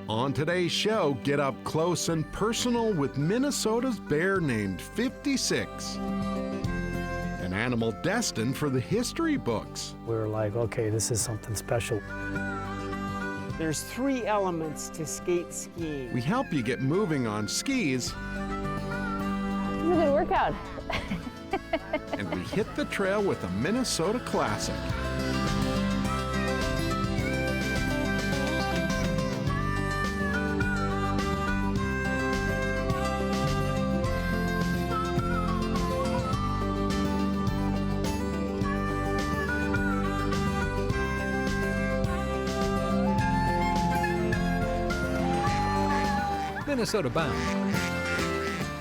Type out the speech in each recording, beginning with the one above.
On today's show, get up close and personal with Minnesota's bear named 56. An animal destined for the history books. We're like, okay, this is something special. There's 3 elements to skate skiing. We help you get moving on skis. This is a good workout. And we hit the trail with a Minnesota classic. Minnesota Bound.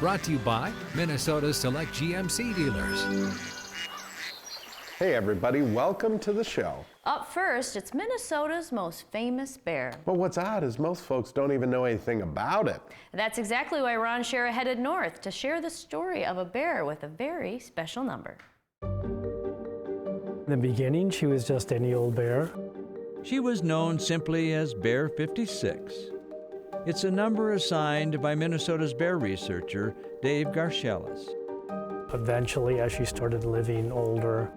Brought to you by Minnesota's select GMC dealers. Hey everybody, welcome to the show. Up first, it's Minnesota's most famous bear. But what's odd is most folks don't even know anything about it. That's exactly why Ron Shera headed north to share the story of a bear with a very special number. In the beginning, she was just any old bear. She was known simply as Bear 56. It's a number assigned by Minnesota's bear researcher, Dave Garcelis. Eventually, as she started living older,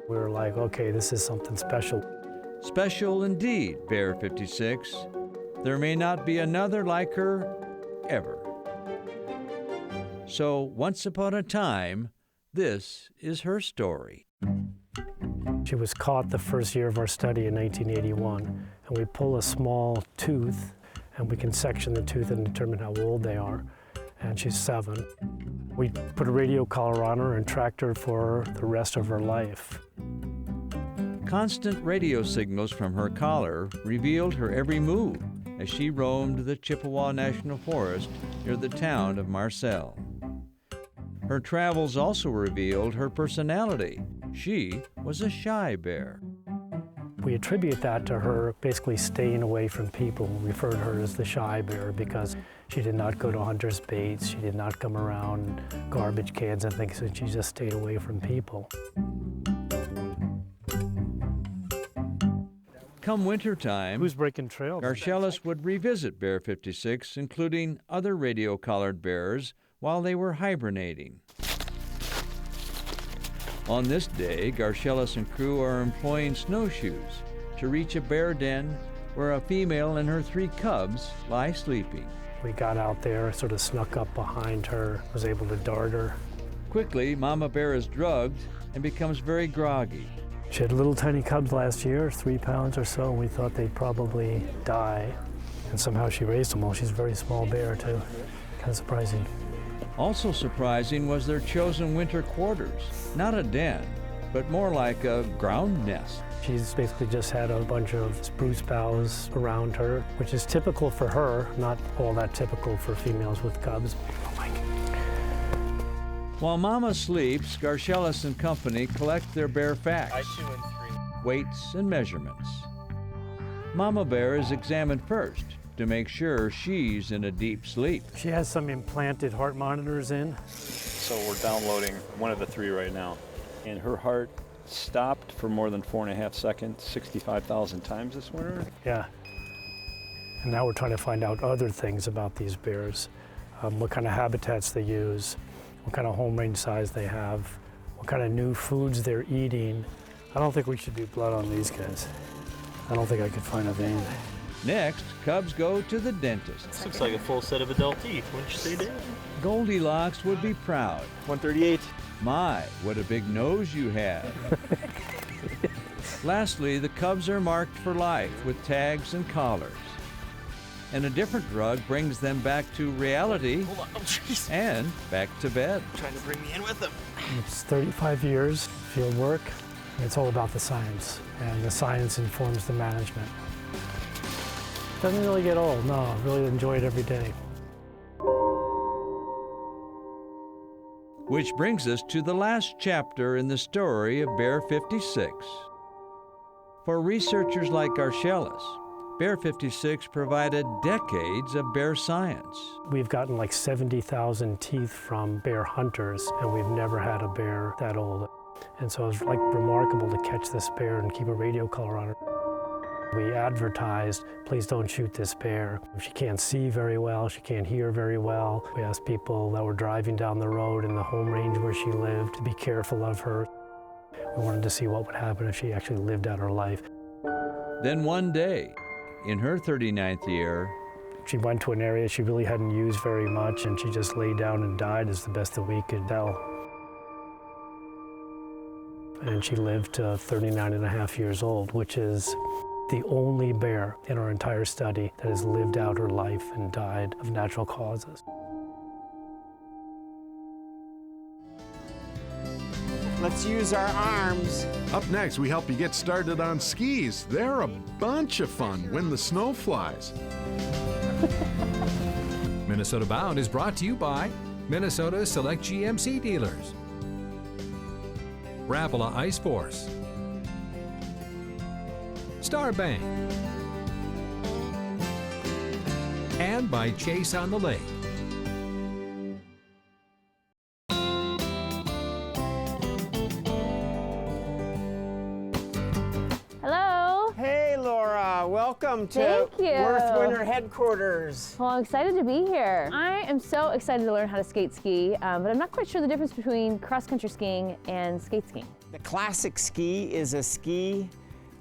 we were like, okay, this is something special. Special indeed, Bear 56. There may not be another like her ever. So, once upon a time, this is her story. She was caught the first year of our study in 1981, and we pull a small tooth, and we can section the tooth and determine how old they are, and she's 7. We put a radio collar on her and tracked her for the rest of her life. Constant radio signals from her collar revealed her every move as she roamed the Chippewa National Forest near the town of Marcel. Her travels also revealed her personality. She was a shy bear. We attribute that to her basically staying away from people. We refer to her as the shy bear because she did not go to hunter's baits, she did not come around garbage cans and things, and she just stayed away from people. Come wintertime, Who's breaking trails? Garcelis would revisit Bear 56, including other radio-collared bears, while they were hibernating. On this day, Garcelis and crew are employing snowshoes to reach a bear den where a female and her 3 cubs lie sleeping. We got out there, sort of snuck up behind her, was able to dart her. Quickly, Mama Bear is drugged and becomes very groggy. She had little tiny cubs last year, 3 pounds or so, and we thought they'd probably die. And somehow she raised them all. She's a very small bear, too. Kind of surprising. Also surprising was their chosen winter quarters. Not a den, but more like a ground nest. She's basically just had a bunch of spruce boughs around her, which is typical for her, not all that typical for females with cubs. While Mama sleeps, Garcelis and company collect their bear facts, weights, and measurements. Mama Bear is examined first to make sure she's in a deep sleep. She has some implanted heart monitors in. So we're downloading one of the 3 right now. And her heart stopped for more than 4.5 seconds, 65,000 times this winter. Yeah. And now we're trying to find out other things about these bears. What kind of habitats they use, what kind of home range size they have, what kind of new foods they're eating. I don't think we should do blood on these guys. I don't think I could find a vein. Next, cubs go to the dentist. This looks like a full set of adult teeth. Wouldn't you say, Dad? Goldilocks would be proud. 138. My, what a big nose you have. Lastly, the cubs are marked for life with tags and collars. And a different drug brings them back to reality. Hold on. Oh, jeez. And back to bed. Trying to bring me in with them. It's 35 years field work. It's all about the science, and the science informs the management. Doesn't really get old, no. I really enjoy it every day. Which brings us to the last chapter in the story of Bear 56. For researchers like Garcelis, Bear 56 provided decades of bear science. We've gotten like 70,000 teeth from bear hunters, and we've never had a bear that old. And so it was like remarkable to catch this bear and keep a radio collar on her. We advertised, please don't shoot this bear. She can't see very well, she can't hear very well. We asked people that were driving down the road in the home range where she lived to be careful of her. We wanted to see what would happen if she actually lived out her life. Then one day, in her 39th year, she went to an area she really hadn't used very much, and she just lay down and died, is the best that we could tell. And she lived to 39 and a half years old, which is the only bear in our entire study that has lived out her life and died of natural causes. Let's use our arms. Up next, we help you get started on skis. They're a bunch of fun when the snow flies. Minnesota Bound is brought to you by Minnesota Select GMC Dealers, Rapala Ice Force, Star Bank, and by Chase on the Lake. Hello. Hey, Laura. Welcome to Thank you. Worth Winter Headquarters. Well, I'm excited to be here. I am so excited to learn how to skate ski, but I'm not quite sure the difference between cross-country skiing and skate skiing. The classic ski is a ski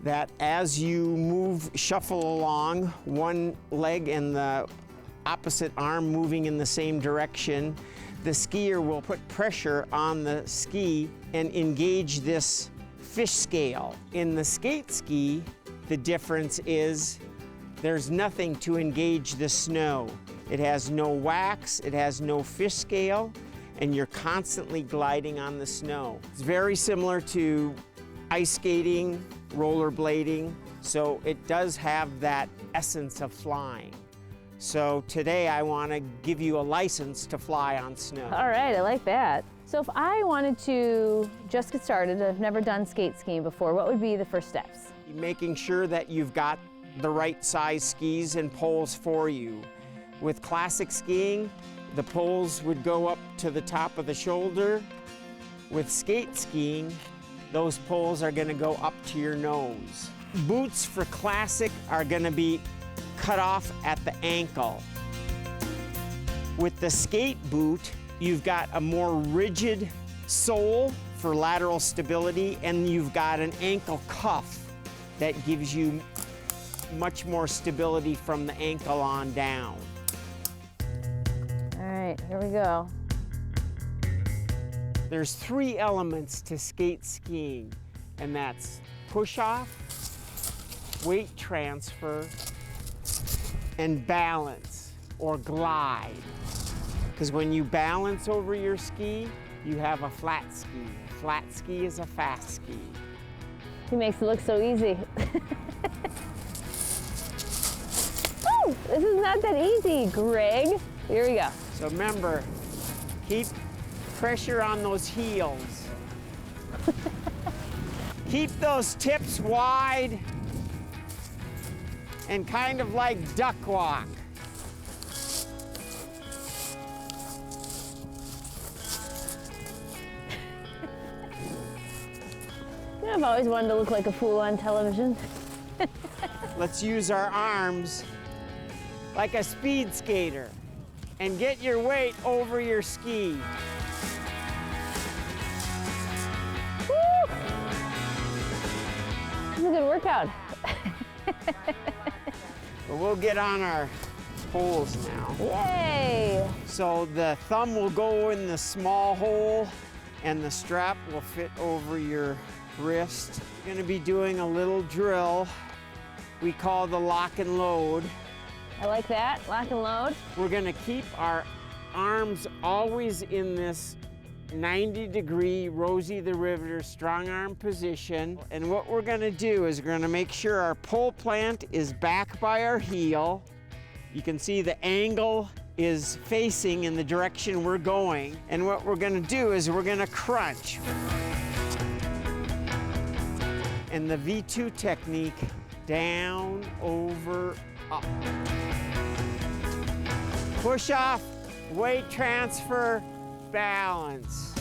that as you shuffle along, one leg and the opposite arm moving in the same direction, the skier will put pressure on the ski and engage this fish scale. In the skate ski, the difference is there's nothing to engage the snow. It has no wax, it has no fish scale, and you're constantly gliding on the snow. It's very similar to ice skating, rollerblading, so it does have that essence of flying. So today I want to give you a license to fly on snow. All right, I like that. So if I wanted to just get started, I've never done skate skiing before, what would be the first steps? Making sure that you've got the right size skis and poles for you. With classic skiing, the poles would go up to the top of the shoulder. With skate skiing, those poles are going to go up to your nose. Boots for classic are going to be cut off at the ankle. With the skate boot, you've got a more rigid sole for lateral stability, and you've got an ankle cuff that gives you much more stability from the ankle on down. All right, here we go. There's 3 elements to skate skiing, and that's push-off, weight transfer, and balance, or glide. Because when you balance over your ski, you have a flat ski. A flat ski is a fast ski. He makes it look so easy. Oh, this is not that easy, Greg. Here we go. So remember, keep pressure on those heels. Keep those tips wide and kind of like duck walk. I've always wanted to look like a fool on television. Let's use our arms like a speed skater and get your weight over your ski. Woo! This is a good workout. But we'll get on our poles now. Yay! So the thumb will go in the small hole and the strap will fit over your wrist. We're going to be doing a little drill we call the lock and load. I like that, lock and load. We're going to keep our arms always in this 90-degree Rosie the Riveter strong arm position. And what we're going to do is we're going to make sure our pole plant is back by our heel. You can see the angle is facing in the direction we're going. And what we're going to do is we're going to crunch. And the V2 technique, down, over, up. Push off, weight transfer, balance.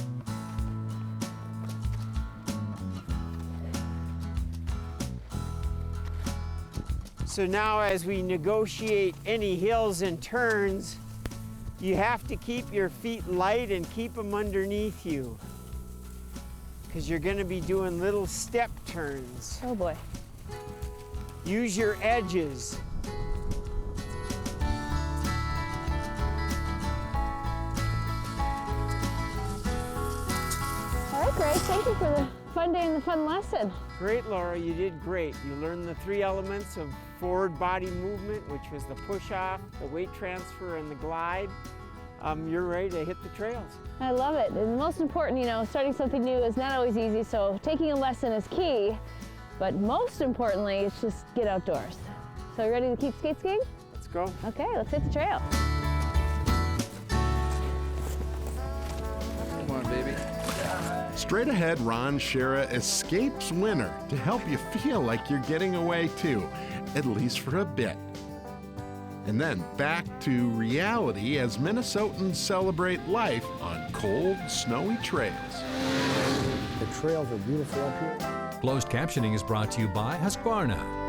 So now as we negotiate any hills and turns, you have to keep your feet light and keep them underneath you, because you're going to be doing little step turns. Oh boy. Use your edges. All right, Greg, thank you for the fun day and the fun lesson. Great, Laura, you did great. You learned the 3 elements of forward body movement, which was the push-off, the weight transfer, and the glide. You're ready to hit the trails. I love it. And the most important, you know, starting something new is not always easy, so taking a lesson is key, but most importantly, it's just get outdoors. So you ready to keep skate skiing? Let's go. Okay, let's hit the trail. Come on, baby. Straight ahead, Ron Shera escapes winter to help you feel like you're getting away too, at least for a bit. And then back to reality as Minnesotans celebrate life on cold, snowy trails. The trails are beautiful up here. Closed captioning is brought to you by Husqvarna.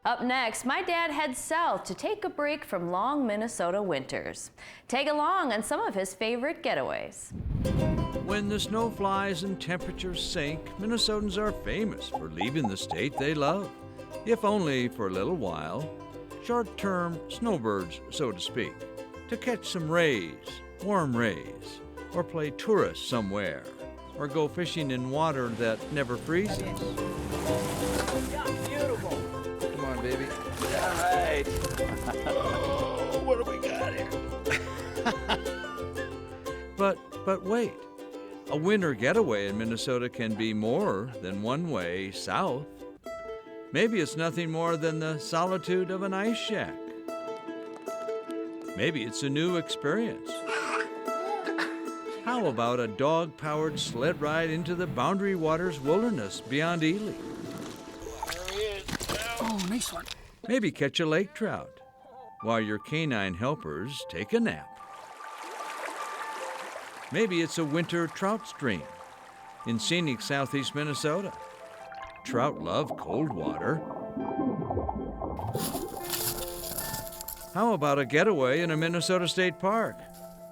Up next, my dad heads south to take a break from long Minnesota winters. Tag along on some of his favorite getaways. When the snow flies and temperatures sink, Minnesotans are famous for leaving the state they love, if only for a little while. Short-term snowbirds, so to speak, to catch some rays, warm rays, or play tourist somewhere, or go fishing in water that never freezes. Beautiful. Come on, baby. All right. Oh, what do we got here? But wait. A winter getaway in Minnesota can be more than one way south. Maybe it's nothing more than the solitude of an ice shack. Maybe it's a new experience. How about a dog-powered sled ride into the Boundary Waters wilderness beyond Ely? There he is. Oh, nice one. Maybe catch a lake trout while your canine helpers take a nap. Maybe it's a winter trout stream in scenic southeast Minnesota. Trout love cold water. How about a getaway in a Minnesota state park?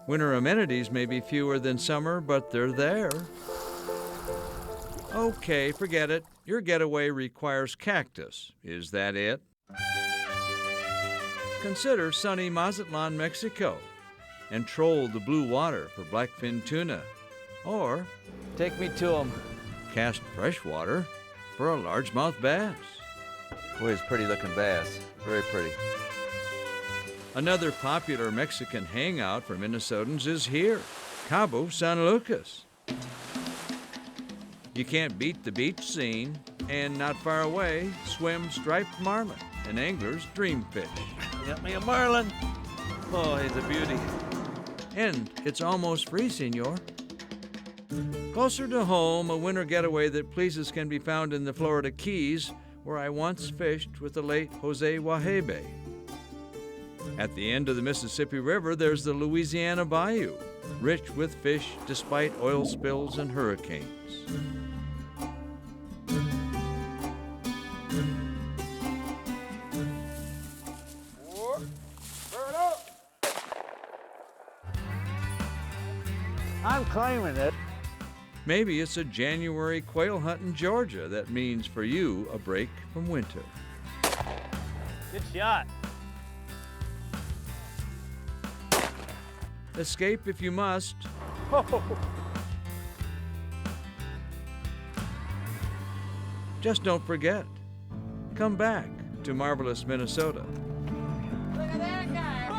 Winter amenities may be fewer than summer, but they're there. Okay, forget it. Your getaway requires cactus. Is that it? Consider sunny Mazatlan, Mexico, and troll the blue water for blackfin tuna. Or Take me to him. cast freshwater for a largemouth bass. Boy, it's pretty looking bass. Very pretty. Another popular Mexican hangout for Minnesotans is here, Cabo San Lucas. You can't beat the beach scene, and not far away, swim striped marlin, an angler's dream fish. Got me a marlin. Oh, he's a beauty. And it's almost free, senor. Closer to home, a winter getaway that pleases can be found in the Florida Keys, where I once fished with the late Jose Wahebe. At the end of the Mississippi River, there's the Louisiana Bayou, rich with fish despite oil spills and hurricanes. I'm claiming it. Maybe it's a January quail hunt in Georgia that means for you a break from winter. Good shot. Escape if you must. Just don't forget, come back to marvelous Minnesota. Look at that guy.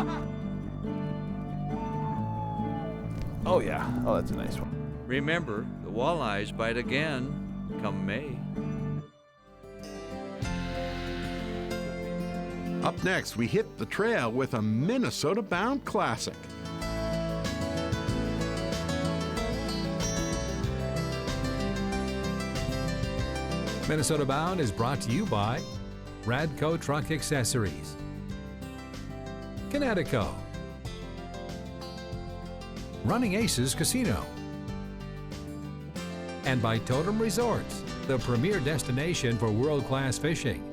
Oh, yeah. Oh, that's a nice one. Remember, the walleyes bite again come May. Up next, we hit the trail with a Minnesota-bound classic. Minnesota Bound is brought to you by Radco Truck Accessories. Connecticut. Running Aces Casino. And by Totem Resorts, the premier destination for world-class fishing.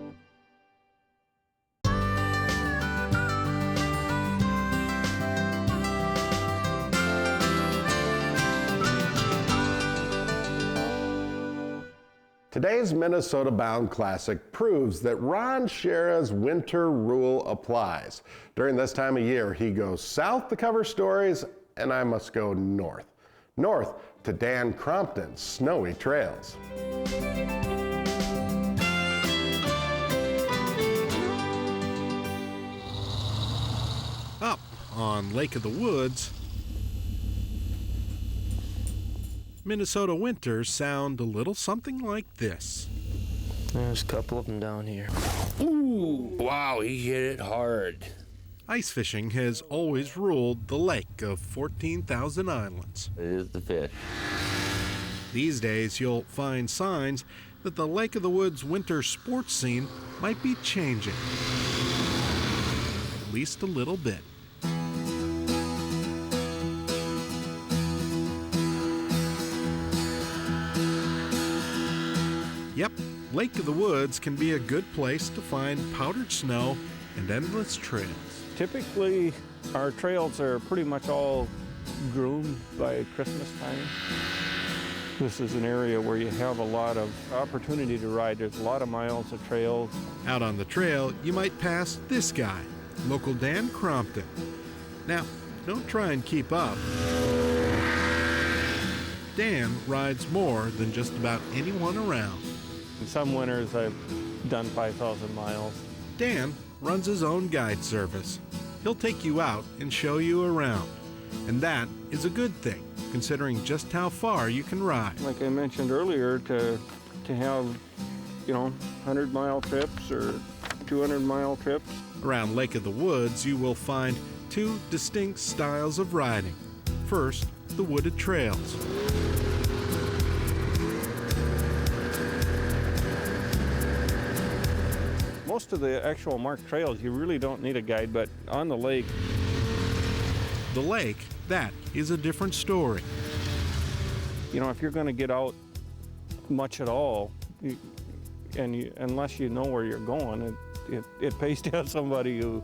Today's Minnesota-bound classic proves that Ron Schera's winter rule applies. During this time of year, he goes south to cover stories, and I must go north. North to Dan Crompton's snowy trails. Up on Lake of the Woods, Minnesota winters sound a little something like this. There's a couple of them down here. Ooh, wow, he hit it hard. Ice fishing has always ruled the lake of 14,000 islands. It is the fish. These days, you'll find signs that the Lake of the Woods winter sports scene might be changing. At least a little bit. Yep, Lake of the Woods can be a good place to find powdered snow and endless trails. Typically, our trails are pretty much all groomed by Christmas time. This is an area where you have a lot of opportunity to ride. There's a lot of miles of trails. Out on the trail, you might pass this guy, local Dan Crompton. Now, don't try and keep up. Dan rides more than just about anyone around. In some winters, I've done 5,000 miles. Dan runs his own guide service. He'll take you out and show you around. And that is a good thing, considering just how far you can ride. Like I mentioned earlier, to have, 100-mile trips or 200-mile trips. Around Lake of the Woods, you will find two distinct styles of riding. First, the wooded trails. Most of the actual marked trails, you really don't need a guide, but on the lake. The lake, that is a different story. If you're going to get out much at all, unless you know where you're going, it pays to have somebody who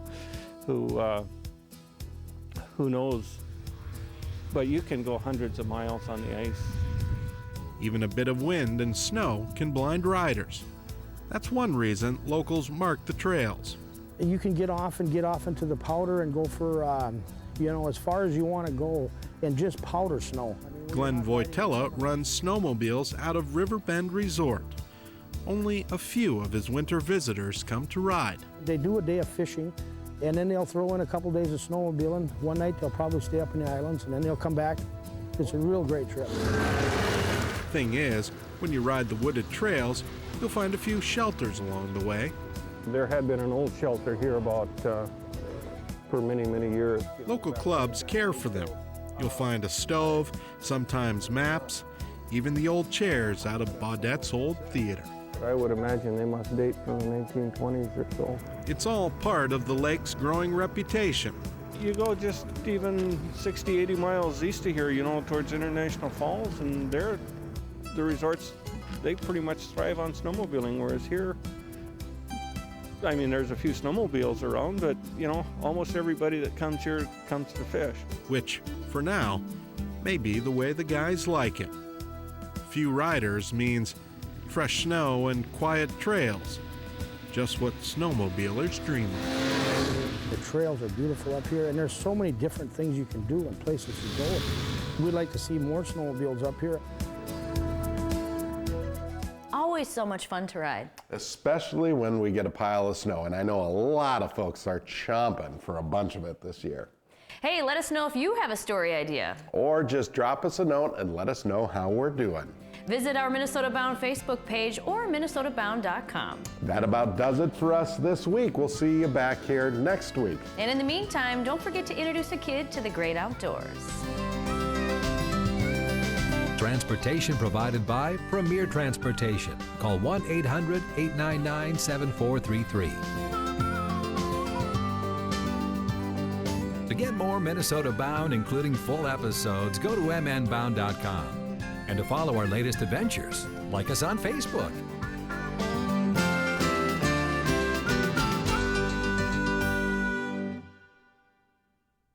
knows. But you can go hundreds of miles on the ice. Even a bit of wind and snow can blind riders. That's one reason locals mark the trails. You can get off into the powder and go for, as far as you want to go in just powder snow. Glenn Voitella runs snowmobiles out of Riverbend Resort. Only a few of his winter visitors come to ride. They do a day of fishing, and then they'll throw in a couple days of snowmobiling. One night they'll probably stay up in the islands, and then they'll come back. It's a real great trip. Thing is, when you ride the wooded trails, you'll find a few shelters along the way. There had been an old shelter here for many, many years. Local clubs care for them. You'll find a stove, sometimes maps, even the old chairs out of Baudette's old theater. I would imagine they must date from the 1920s or so. It's all part of the lake's growing reputation. You go just even 60, 80 miles east of here, towards International Falls, and the resorts, they pretty much thrive on snowmobiling, whereas here, there's a few snowmobiles around, but, almost everybody that comes here comes to fish. Which, for now, may be the way the guys like it. Few riders means fresh snow and quiet trails. Just what snowmobilers dream of. The trails are beautiful up here, and there's so many different things you can do and places to go. We'd like to see more snowmobiles up here. Always so much fun to ride. Especially when we get a pile of snow, and I know a lot of folks are chomping for a bunch of it this year. Hey, let us know if you have a story idea. Or just drop us a note and let us know how we're doing. Visit our Minnesota Bound Facebook page or minnesotabound.com. That about does it for us this week. We'll see you back here next week. And in the meantime, don't forget to introduce a kid to the great outdoors. Transportation provided by Premier Transportation. Call 1-800-899-7433. To get more Minnesota Bound, including full episodes, go to mnbound.com. And to follow our latest adventures, like us on Facebook.